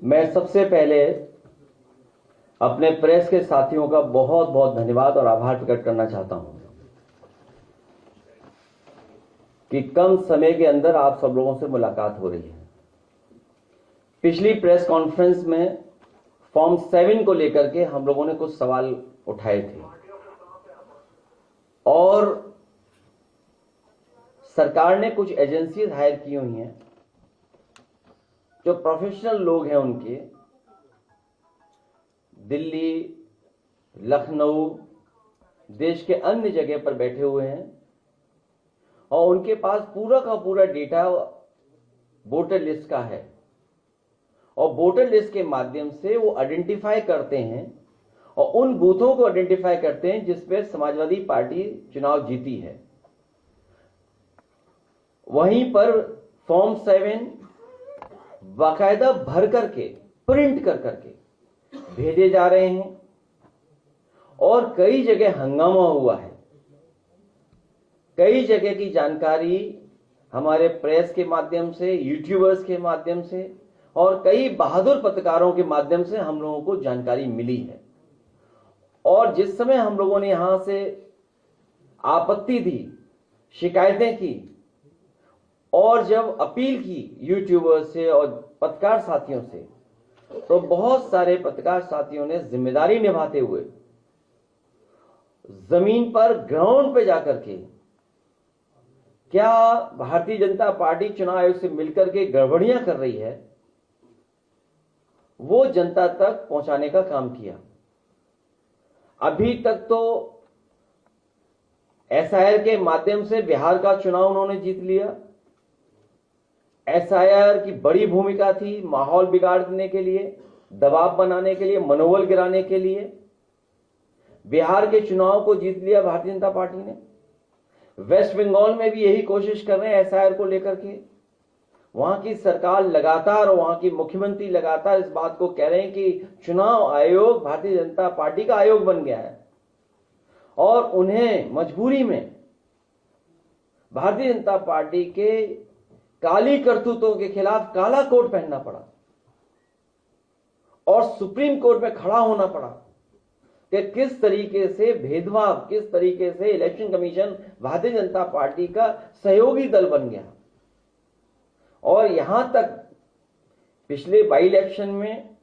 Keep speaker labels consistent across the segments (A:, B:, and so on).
A: मैं सबसे पहले अपने प्रेस के साथियों का बहुत बहुत धन्यवाद और आभार प्रकट करना चाहता हूं कि कम समय के अंदर आप सब लोगों से मुलाकात हो रही है। पिछली प्रेस कॉन्फ्रेंस में फॉर्म 7 को लेकर के हम लोगों ने कुछ सवाल उठाए थे और सरकार ने कुछ एजेंसीज हायर की हुई हैं जो प्रोफेशनल लोग हैं, उनके दिल्ली, लखनऊ, देश के अन्य जगह पर बैठे हुए हैं और उनके पास पूरा का पूरा डेटा वोटर लिस्ट का है और वोटर लिस्ट के माध्यम से वो आइडेंटिफाई करते हैं और उन बूथों को आइडेंटिफाई करते हैं जिस पे समाजवादी पार्टी चुनाव जीती है। वहीं पर फॉर्म 7 बाकायदा भर करके प्रिंट कर करके भेजे जा रहे हैं और कई जगह हंगामा हुआ है। कई जगह की जानकारी हमारे प्रेस के माध्यम से, यूट्यूबर्स के माध्यम से और कई बहादुर पत्रकारों के माध्यम से हम लोगों को जानकारी मिली है। और जिस समय हम लोगों ने यहां से आपत्ति दी, शिकायतें की और जब अपील की यूट्यूबर्स से और पत्रकार साथियों से, तो बहुत सारे पत्रकार साथियों ने जिम्मेदारी निभाते हुए जमीन पर ग्राउंड पे जाकर के क्या भारतीय जनता पार्टी चुनाव आयोग से मिलकर के गड़बड़ियां कर रही है, वो जनता तक पहुंचाने का काम किया। अभी तक तो एसआईआर के माध्यम से बिहार का चुनाव उन्होंने जीत लिया। एसआईआर की बड़ी भूमिका थी माहौल बिगाड़ने के लिए, दबाव बनाने के लिए, मनोबल गिराने के लिए। बिहार के चुनाव को जीत लिया भारतीय जनता पार्टी ने। वेस्ट बंगाल में भी यही कोशिश कर रहे हैं एसआईआर को लेकर के। वहां की सरकार लगातार और वहां की मुख्यमंत्री लगातार इस बात को कह रहे हैं कि चुनाव आयोग भारतीय जनता पार्टी का आयोग बन गया है और उन्हें मजबूरी में भारतीय जनता पार्टी के काली करतूतों के खिलाफ काला कोट पहनना पड़ा और सुप्रीम कोर्ट में खड़ा होना पड़ा कि किस तरीके से भेदभाव, किस तरीके से election commission Bharatiya Janata party का सहयोगी दल बन गया। और यहां तक पिछले बाई इलेक्शन में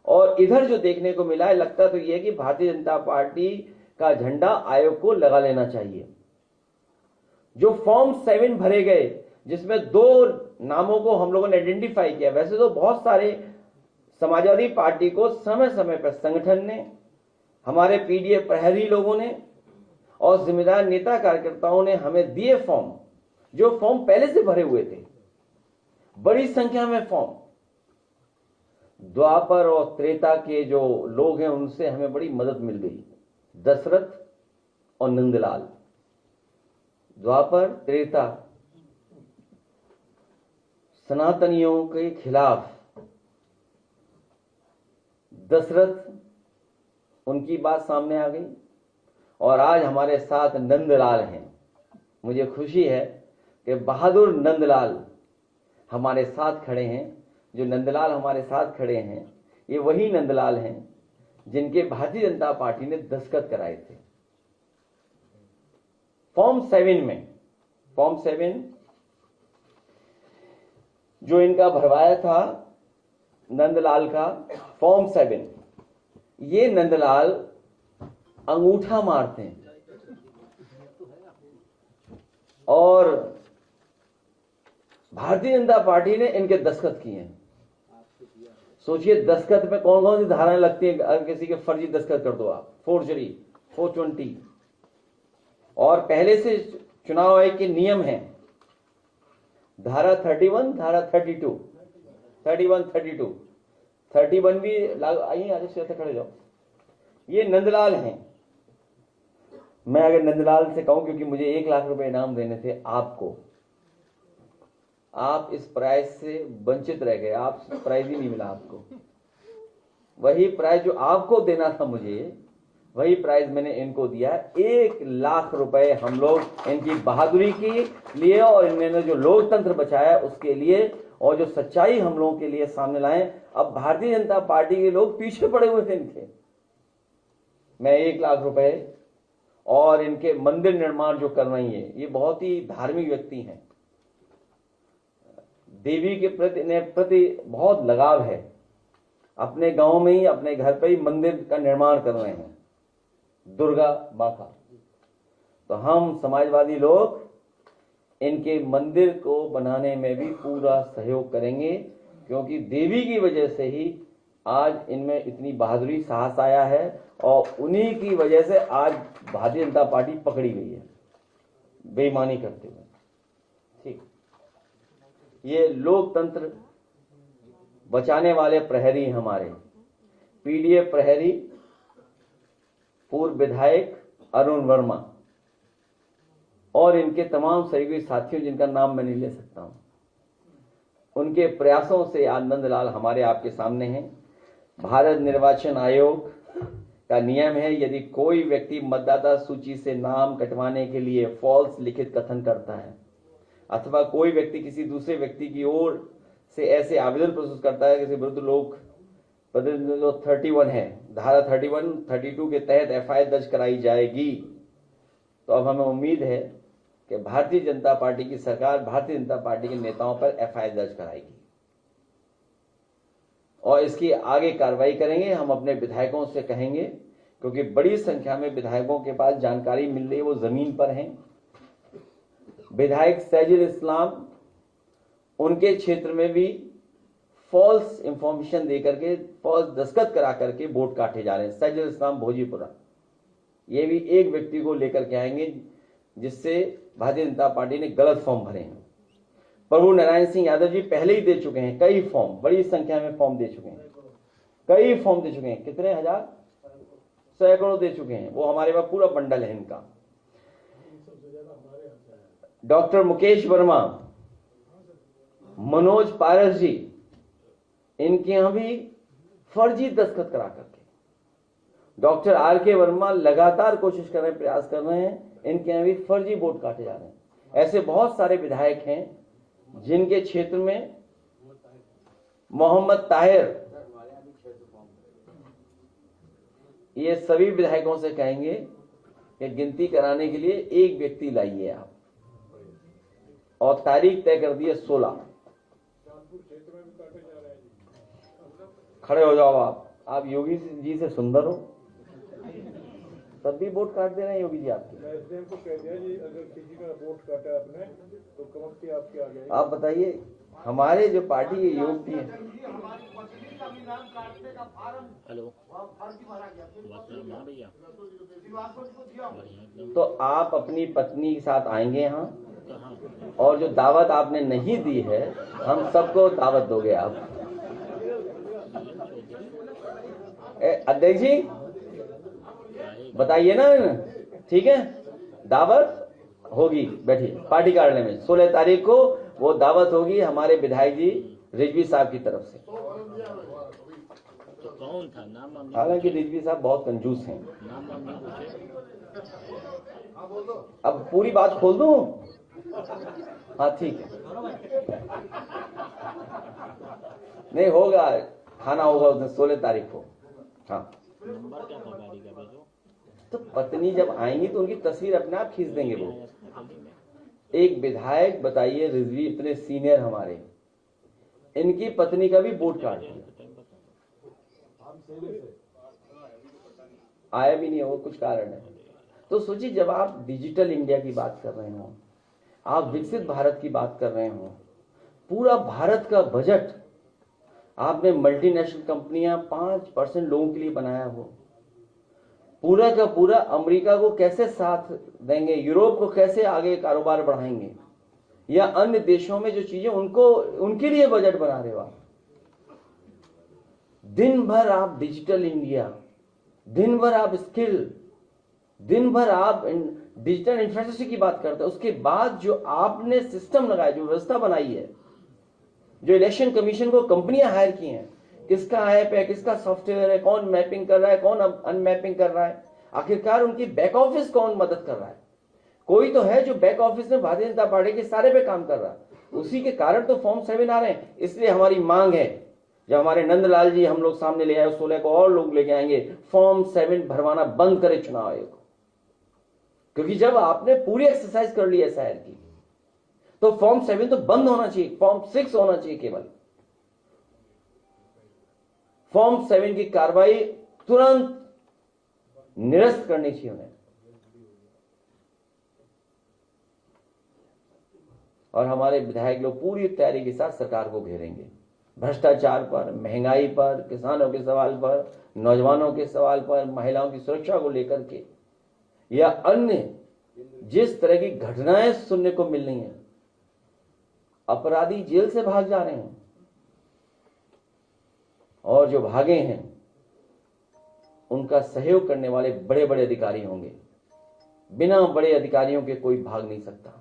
A: और इधर जो देखने को मिला है, लगता तो यह कि भारतीय जनता पार्टी का झंडा आयोग को लगा लेना चाहिए। जो फॉर्म 7 भरे गए, जिसमें 2 नामों को हम लोगों ने आइडेंटिफाई किया। वैसे तो बहुत सारे समाजवादी पार्टी को समय समय पर संगठन ने, हमारे पीडीएफ प्रहरी लोगों ने और जिम्मेदार नेता कार्यकर्ताओं ने हमें दिए फॉर्म, जो फॉर्म पहले से भरे हुए थे, बड़ी संख्या में फॉर्म। द्वापर और त्रेता के जो लोग हैं उनसे हमें बड़ी मदद मिल गई, दशरथ और नंदलाल। द्वापर, त्रेता, सनातनियों के खिलाफ दशरथ, उनकी बात सामने आ गई और आज हमारे साथ नंदलाल हैं। मुझे खुशी है कि बहादुर नंदलाल हमारे साथ खड़े हैं। जो नंदलाल हमारे साथ खड़े हैं, ये वही नंदलाल हैं जिनके भारतीय जनता पार्टी ने दस्तखत कराए थे फॉर्म 7 में। फॉर्म 7 जो इनका भरवाया था नंदलाल का फॉर्म 7, ये नंदलाल अंगूठा मारते हैं और भारतीय जनता पार्टी ने इनके दस्तखत किए हैं। सोचिए दस्तखत में कौन कौन सी धाराएं लगती हैं। अगर किसी के फर्जी दस्तखत कर दो आप, फोर्जरी, 420। और पहले से चुनाव आयोग के नियम हैं, धारा 31, धारा 32, 31, 32, 31 भी लागू। आइए आगे से खड़े जाओ। ये नंदलाल हैं। मैं अगर नंदलाल से कहूं, क्योंकि मुझे 1 लाख रुपए इनाम देने थे आपको, आप इस प्राइज से वंचित रह गए। आप प्राइज ही नहीं मिला आपको। वही प्राइज जो आपको देना था मुझे, वही प्राइज मैंने इनको दिया है। 1 लाख रुपए हम लोग इनकी बहादुरी के लिए और इन्होंने जो लोकतंत्र बचाया उसके लिए और जो सच्चाई हम लोगों के लिए सामने लाए। अब भारतीय जनता पार्टी के लोग पीछे पड़े हुए थे इनके। मैं 1 लाख रुपए और इनके मंदिर निर्माण जो कर रही है, ये बहुत ही धार्मिक व्यक्ति हैं, देवी के प्रति बहुत लगाव है। अपने गांव में ही अपने घर पे ही मंदिर का निर्माण कर रहे हैं दुर्गा मां का। तो हम समाजवादी लोग इनके मंदिर को बनाने में भी पूरा सहयोग करेंगे, क्योंकि देवी की वजह से ही आज इनमें इतनी बहादुरी साहस आया है और उन्हीं की वजह से आज भारतीय जनता पार्टी पकड़ी गई है बेईमानी करते हुए। ठीक, ये लोकतंत्र बचाने वाले प्रहरी हमारे पीडीएफ प्रहरी पूर्व विधायक अरुण वर्मा और इनके तमाम सहयोगी साथियों जिनका नाम मैं नहीं ले सकता हूं, उनके प्रयासों से आज नंदलाल हमारे आपके सामने हैं। भारत निर्वाचन आयोग का नियम है, यदि कोई व्यक्ति मतदाता सूची से नाम कटवाने के लिए फॉल्स लिखित कथन करता है अथवा कोई व्यक्ति किसी दूसरे व्यक्ति की ओर से ऐसे आवेदन प्रस्तुत करता है किसी विरुद्ध लोक जो 31 है, धारा 31, 32 के तहत एफआईआर दर्ज कराई जाएगी। तो अब हमें उम्मीद है कि भारतीय जनता पार्टी की सरकार भारतीय जनता पार्टी के नेताओं पर एफआईआर दर्ज कराएगी और इसकी आगे कार्रवाई करेंगे। हम अपने विधायकों से कहेंगे, क्योंकि बड़ी संख्या में विधायकों के पास जानकारी मिल रही है, वो जमीन पर हैं। विधायक सैजुल इस्लाम, उनके क्षेत्र में भी फॉल्स इंफॉर्मेशन देकर के फॉल्स दस्तखत करा करके वोट काटे जा रहे हैं। सैजुल इस्लाम भोजीपुरा, ये भी एक व्यक्ति को लेकर के आएंगे जिससे भारतीय जनता पार्टी ने गलत फॉर्म भरे हैं। प्रभु नारायण सिंह यादव जी पहले ही दे चुके हैं कई फॉर्म, बड़ी संख्या में फॉर्म दे चुके हैं, कई फॉर्म दे चुके हैं, कितने हजार, सैकड़ों दे चुके हैं। वो हमारे पास पूरा बंडल है इनका। डॉक्टर मुकेश वर्मा, मनोज पारस जी, इनके यहां भी फर्जी दस्तखत करा करके। Doctor R K. वर्मा लगातार कोशिश कर रहे हैं, प्रयास कर रहे हैं, इनके यहां भी फर्जी वोट काटे जा रहे हैं। ऐसे बहुत सारे विधायक हैं जिनके क्षेत्र में मोहम्मद ताहिर, ये सभी विधायकों से कहेंगे कि गिनती कराने के लिए एक व्यक्ति लाइए आप, और तारीख तय कर दी है 16। खड़े हो जाओ आप योगी जी से सुंदर हो, तब भी वोट काट दे रहे हैं योगी जी आपके। को कह दिया जी, अगर किसी का वोट काटा आपने तो कमकती आपके आ गई। आप बताइए, हमारे जो पार्टी के योग की है। हेलो, तो आप अपनी पत्नी के साथ आएंगे यहाँ, और जो दावत आपने नहीं दी है हम सबको दावत दोगे आप। अध्यक्ष जी बताइए ना, ठीक है, दावत होगी, बैठिए पार्टी कार्यालय में 16 तारीख को वो दावत होगी हमारे विधायक जी रिजवी साहब की तरफ से। तो कौन था नाम? हालांकि रिजवी साहब बहुत कंजूस हैं। अब पूरी बात खोल दूं? हाँ ठीक है, नहीं होगा, खाना होगा उस दिन 16 तारीख को। हाँ, नंबर क्या था गाड़ी का? भेजो। तो पत्नी जब आएंगी तो उनकी तस्वीर अपने आप खींच देंगे वो। एक विधायक बताइए, रिजवी इतने सीनियर हमारे, इनकी पत्नी का भी वोट काट दिया, आया भी नहीं हो, कुछ कारण है। तो सोचिए, जब आप डिजिटल इंडिया की बात कर रहे हो, आप विकसित भारत की बात कर रहे हो, पूरा भारत का बजट आपने मल्टीनेशनल कंपनियां 5% लोगों के लिए बनाया हो, पूरा का पूरा अमेरिका को कैसे साथ देंगे, यूरोप को कैसे आगे कारोबार बढ़ाएंगे, या अन्य देशों में जो चीजें उनको उनके लिए बजट बना रहे हो आप। दिन भर आप डिजिटल इंडिया, दिन भर आप स्किल, दिन भर आप डिजिटल इंफ्रास्ट्रक्चर की बात करते हैं। उसके बाद जो आपने सिस्टम लगाया, जो व्यवस्था बनाई है, जो इलेक्शन कमीशन को कंपनियां हायर की हैं, किसका ऐप है, किसका सॉफ्टवेयर है, कौन मैपिंग कर रहा है, कौन अनमैपिंग कर रहा है, आखिरकार उनकी बैक ऑफिस कौन मदद कर रहा है? कोई तो है जो बैक ऑफिस में भारतीय जनता पार्टी के सारे पे काम कर रहा है, उसी के कारण तो फॉर्म 7 आ रहे हैं। इसलिए हमारी मांग है, जब हमारे नंदलाल जी हम लोग सामने ले आए, 16 को और लोग लेके आएंगे, फॉर्म 7 भरवाना बंद करे चुनाव आयोग। क्योंकि जब आपने पूरी एक्सरसाइज कर ली है एसआईआर की, तो फॉर्म 7 तो बंद होना चाहिए, फॉर्म 6 होना चाहिए केवल। फॉर्म 7 की कार्रवाई तुरंत निरस्त करनी चाहिए उन्हें। और हमारे विधायक लोग पूरी तैयारी के साथ सरकार को घेरेंगे, भ्रष्टाचार पर, महंगाई पर, किसानों के सवाल पर, नौजवानों के सवाल पर, महिलाओं की सुरक्षा को लेकर के, या अन्य जिस तरह की घटनाएं सुनने को मिल रही हैं, अपराधी जेल से भाग जा रहे हैं और जो भागे हैं उनका सहयोग करने वाले बड़े बड़े अधिकारी होंगे। बिना बड़े अधिकारियों के कोई भाग नहीं सकता।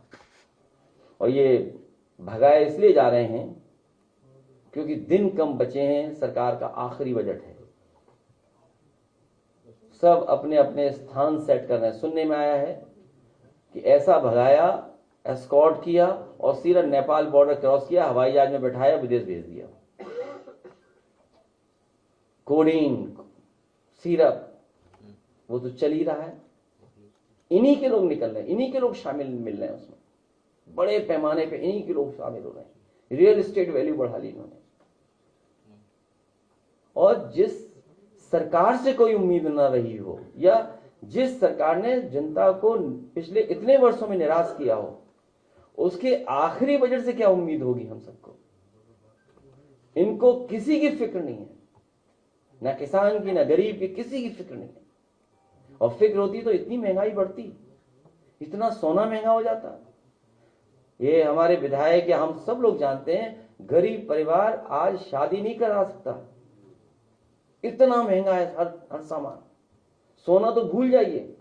A: और ये भगाए इसलिए जा रहे हैं क्योंकि दिन कम बचे हैं, सरकार का आखिरी बजट है, सब अपने अपने स्थान सेट कर रहे हैं। सुनने में आया है कि ऐसा भगाया, एस्कॉर्ट किया और सीधा नेपाल बॉर्डर क्रॉस किया, हवाई जहाज में बैठाया, विदेश भेज दिया। कोडीन, सिरप, वो तो चल ही रहा है। इन्हीं के लोग निकल रहे हैं, इन्हीं के लोग शामिल मिल रहे हैं उसमें, बड़े पैमाने पे इन्हीं के लोग शामिल हो रहे हैं। रियल एस्टेट वैल्यू बढ़ा ली इन्होंने। और जिस सरकार से कोई उम्मीद ना रही हो, या जिस सरकार ने जनता को पिछले इतने वर्षों में निराश किया हो, उसके आखिरी बजट से क्या उम्मीद होगी हम सबको? इनको किसी की फिक्र नहीं है, ना किसान की, ना गरीब की, किसी की फिक्र नहीं है। और फिक्र होती तो इतनी महंगाई बढ़ती, इतना सोना महंगा हो जाता। ये हमारे विधायक या हम सब लोग जानते हैं, गरीब परिवार आज शादी नहीं करा सकता, इतना महंगा है हर सामान। सोना तो भूल जाइए।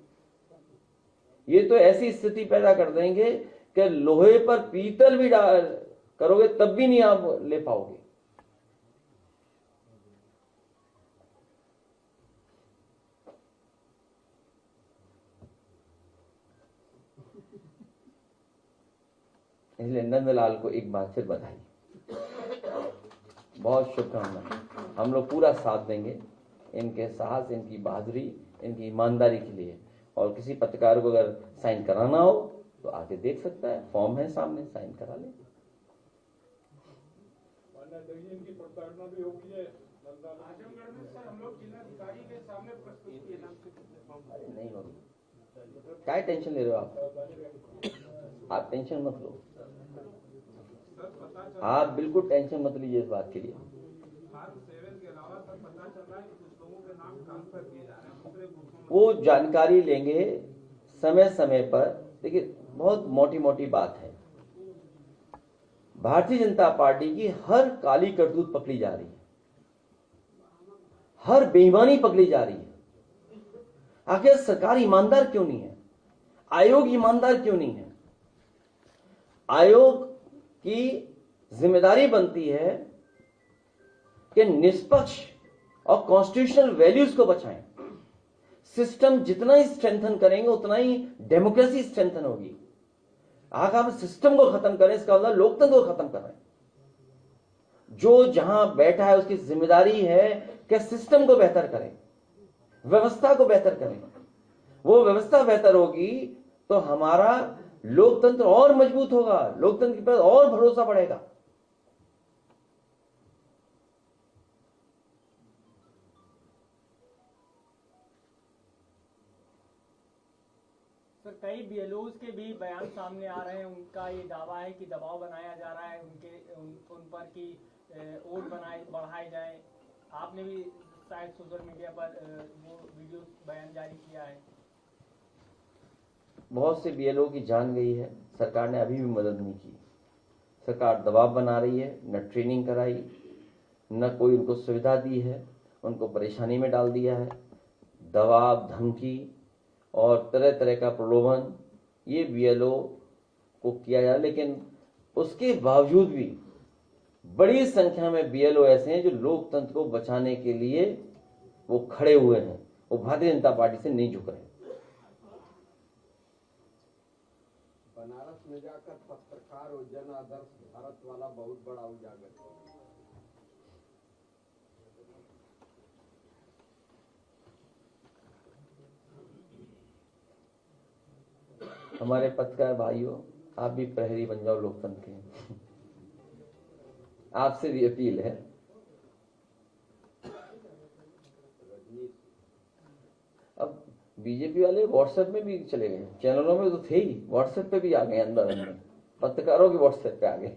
A: ये तो ऐसी स्थिति पैदा कर देंगे कि लोहे पर पीतल भी करोगे तब भी नहीं आप ले पाओगे। इसलिए नंदलाल को एक बार फिर बधाई, बहुत शुभकामनाएं। हम लोग पूरा साथ देंगे इनके साहस, इनकी बहादुरी, इनकी ईमानदारी के लिए। और किसी पत्रकार को अगर साइन कराना हो तो आके देख सकता है, फॉर्म है सामने, साइन करा ले।
B: इनकी प्रताड़ना भी होगी है। आजमगढ़ में सर हम लोग जिलाधिकारी के सामने प्रस्तुत किए नाम से
A: नहीं होगी। क्या टेंशन ले रहे हो आप टेंशन मत लो, आप बिल्कुल टेंशन मत लीजिए इस बात के लिए। वो जानकारी लेंगे समय समय पर। देखिए, बहुत मोटी मोटी बात है, भारतीय जनता पार्टी की हर काली करतूत पकड़ी जा रही है, हर बेईमानी पकड़ी जा रही है। आखिर सरकार ईमानदार क्यों नहीं है? आयोग ईमानदार क्यों नहीं है? आयोग की जिम्मेदारी बनती है कि निष्पक्ष और कॉन्स्टिट्यूशनल वैल्यूज को बचाएं। सिस्टम जितना ही स्ट्रेंथन करेंगे उतना ही डेमोक्रेसी स्ट्रेंथन होगी। अगर हम सिस्टम को खत्म करें, इसका मतलब लोकतंत्र को खत्म कर रहे हैं। जो जहां बैठा है उसकी जिम्मेदारी है कि सिस्टम को बेहतर करें, व्यवस्था को बेहतर करें। वो व्यवस्था बेहतर होगी तो हमारा लोकतंत्र और मजबूत होगा, लोकतंत्र पर और भरोसा बढ़ेगा।
C: सर, कई बीएलओज के भी बयान सामने आ रहे हैं, उनका ये दावा है कि दबाव बनाया जा रहा है उन पर कि वोट बढ़ाए जाए। आपने भी शायद सोशल मीडिया पर वो वीडियो बयान जारी किया है।
A: बहुत से बीएलओ की जान गई है, सरकार ने अभी भी मदद नहीं की। सरकार दबाव बना रही है, न ट्रेनिंग कराई, न कोई उनको सुविधा दी है, उनको परेशानी में डाल दिया है। दबाव, धमकी और तरह तरह का प्रलोभन ये बीएलओ को किया जा रहा है। लेकिन उसके बावजूद भी बड़ी संख्या में बीएलओ ऐसे हैं जो लोकतंत्र को बचाने के लिए वो खड़े हुए हैं। वो भारतीय जनता पार्टी से नहीं झुक रहे।
D: बनारस में जाकर पत्रकार और जन आदर्श भारत वाला बहुत बड़ा उजागर हुआ।
A: हमारे पत्रकार भाइयों, आप भी प्रहरी बन जाओ लोकतंत्र के। आपसे भी अपील है। अब बीजेपी वाले व्हाट्सएप में भी चले गए, चैनलों में तो थे ही, व्हाट्सएप पे भी आ गए, अंदर अंदर पत्रकारों के व्हाट्सएप पे आ गए।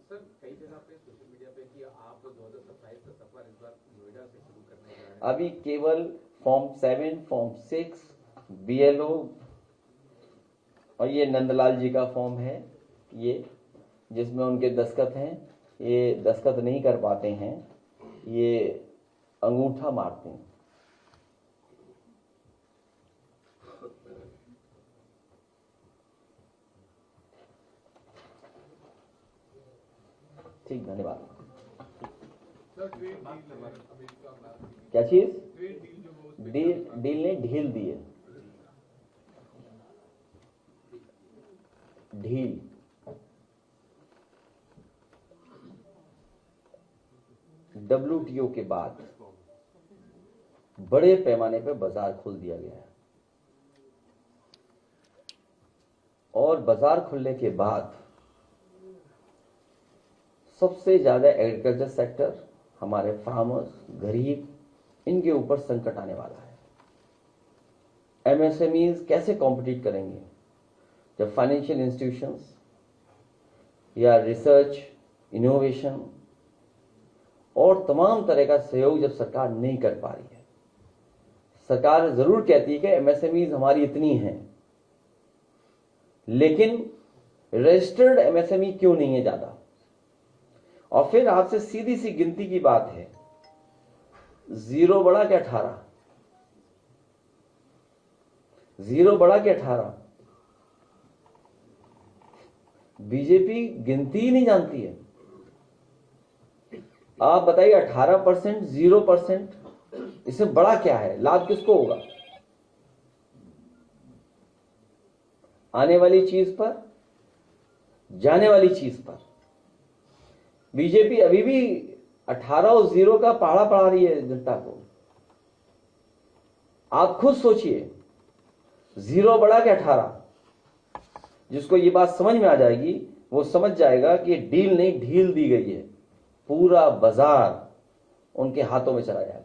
E: सर, कई जगह पे सोशल मीडिया पे कि आप 2027 का सफर इस बार नोएडा से शुरू करने जा रहे हैं।
A: अभी केवल फॉर्म 7, फॉर्म 6, BLO और ये नंदलाल जी का फॉर्म है, ये जिसमें उनके दस्तखत हैं, ये दस्तखत नहीं कर पाते हैं, ये अंगूठा मारते हैं। ठीक, धन्यवाद। क्या चीज? डील ने ढील दी है, ढील। WTO के बाद बड़े पैमाने पर बाजार खोल दिया गया है, और बाजार खुलने के बाद सबसे ज्यादा एग्रीकल्चर सेक्टर, हमारे फार्मर्स, गरीब, इनके ऊपर संकट आने वाला है। MSMEs कैसे कॉम्पिटिट करेंगे जब फाइनेंशियल इंस्टीट्यूशंस या रिसर्च, इनोवेशन और तमाम तरह का सहयोग जब सरकार नहीं कर पा रही है। सरकार जरूर कहती है कि MSMEs हमारी इतनी हैं, लेकिन रजिस्टर्ड MSME क्यों नहीं है ज्यादा? और फिर आपसे सीधी सी गिनती की बात है, 0 बड़ा क्या 18, 0 बड़ा क्या 18। बीजेपी गिनती ही नहीं जानती है। आप बताइए 18%, 0%, इससे बड़ा क्या है? लाभ किसको होगा? आने वाली चीज पर, जाने वाली चीज पर बीजेपी अभी भी 18 और 0 का पहाड़ा पढ़ा रही है जनता को। आप खुद सोचिए, 0 बड़ा क्या 18। जिसको ये बात समझ में आ जाएगी वो समझ जाएगा कि डील नहीं ढील दी गई है, पूरा बाजार उनके हाथों में चला जाएगा।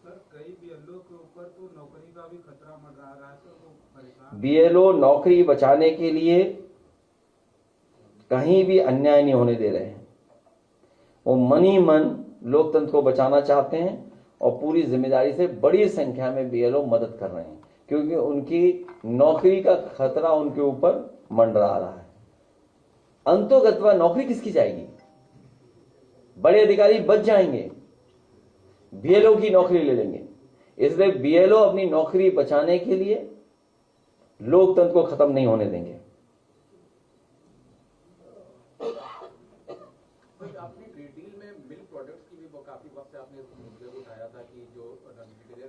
B: सर, कई BLO के ऊपर तो नौकरी का भी खतरा मंडरा रहा है, सर वो परेशान।
A: BLO नौकरी बचाने के लिए कहीं भी अन्याय नहीं होने दे रहे हैं। वो मन ही मन लोकतंत्र को बचाना चाहते हैं, और पूरी जिम्मेदारी से बड़ी संख्या में BLO मदद कर रहे हैं, क्योंकि उनकी नौकरी का खतरा उनके ऊपर मंडरा रहा है। अंतोगत्वा नौकरी किसकी जाएगी? बड़े अधिकारी बच जाएंगे, BLO की नौकरी ले लेंगे। इसलिए BLO अपनी नौकरी बचाने के लिए लोकतंत्र को खत्म नहीं होने देंगे।
E: आपने ट्रेड डील में मिल्क प्रोडक्ट्स की भी काफी वक्त से आपने मुद्दे को उठाया था कि जो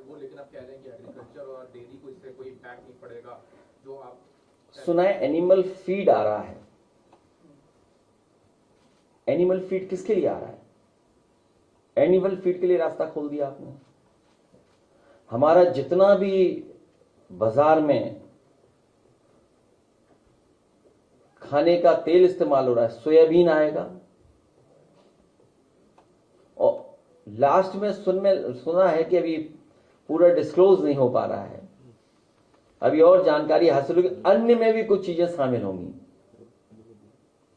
E: वो, लेकिन आप कह रहे हैं कि एग्रीकल्चर और डेयरी को इससे कोई इम्पैक्ट नहीं पड़ेगा। जो आप
A: सुना है एनिमल फीड आ रहा है। एनिमल फीड किसके लिए आ रहा है? एनिमल फीड के लिए रास्ता खोल दिया आपने। हमारा जितना भी बाजार में खाने का तेल इस्तेमाल हो रहा है, सोयाबीन आएगा, और लास्ट में सुना है कि अभी पूरा डिस्क्लोज नहीं हो पा रहा है, अभी और जानकारी हासिल होगी, अन्य में भी कुछ चीजें शामिल होंगी,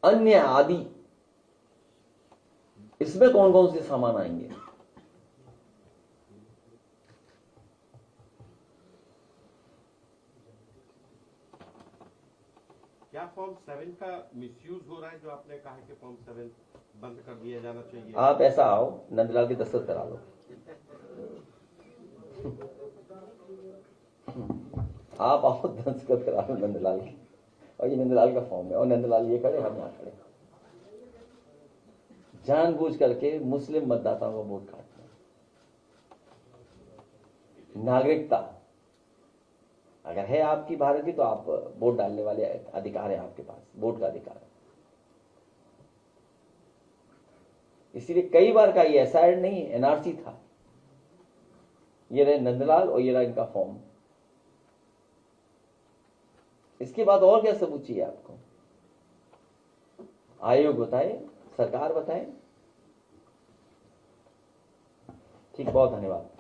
A: अन्य आदि। इसमें कौन कौन से सामान आएंगे?
F: क्या फॉर्म 7 का मिसयूज हो रहा है, जो आपने कहा कि फॉर्म 7 बंद कर दिया जाना चाहिए?
A: आप ऐसा आओ, नंदलाल की दस्तखत करा लो। आप आओ, दस्तखत करा लो नंदलाल की। और ये नंदलाल का फॉर्म है, और नंदलाल ये खड़े, हम यहाँ खड़े, जानबूझ करके मुस्लिम मतदाताओं को वोट काटना। नागरिकता अगर है आपकी भारत की तो आप वोट डालने वाले अधिकार है आपके पास, वोट का अधिकार है। इसीलिए कई बार का ये एसआईआर नहीं एनआरसी था। ये रहे नंदलाल और ये रहा इनका फॉर्म। इसके बाद और क्या सबूत चाहिए आपको? आयोग बताए, सरकार बताए। ठीक, बहुत धन्यवाद।